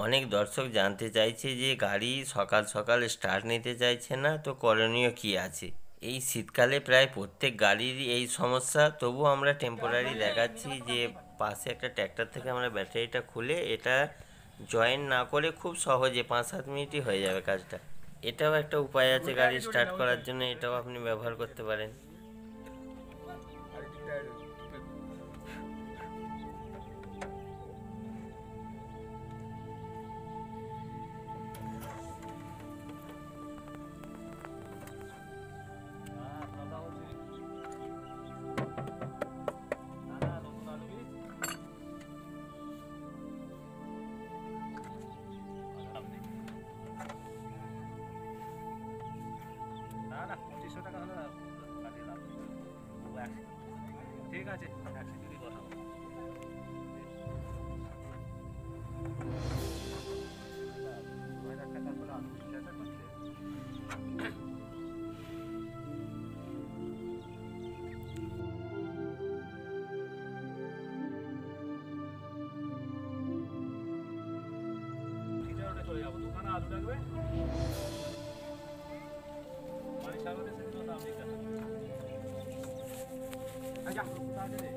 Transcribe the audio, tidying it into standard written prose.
অনেক দর্শক জানতে চাইছে যে গাড়ি সকাল সকাল স্টার্ট নিতে চাইছে না, তো করণীয় কী আছে। এই শীতকালে প্রায় প্রত্যেক গাড়িরই এই সমস্যা, তবু আমরা টেম্পোরারি দেখাচ্ছি যে পাশে একটা ট্র্যাক্টর থেকে আমরা ব্যাটারিটা খুলে এটা জয়েন না করে খুব সহজে 5-7 মিনিটই হয়ে যাবে কাজটা। এটাও একটা উপায় আছে গাড়ি স্টার্ট করার জন্য, এটাও আপনি ব্যবহার করতে পারেন। না না 2500 টাকা হলে কাটিয়ে লাভ নেই। ও 100 ঠিক আছে, 100 যদি কথা বলো। 2000 টাকা করে আমি জিজ্ঞাসা করছে। চিটাগংয়ে চলে যাবো, দোকানে আলু লাগবে। বাড়ির সামনে সেগুলো দাম জিজ্ঞাসা করছে। আচ্ছা, তাহলে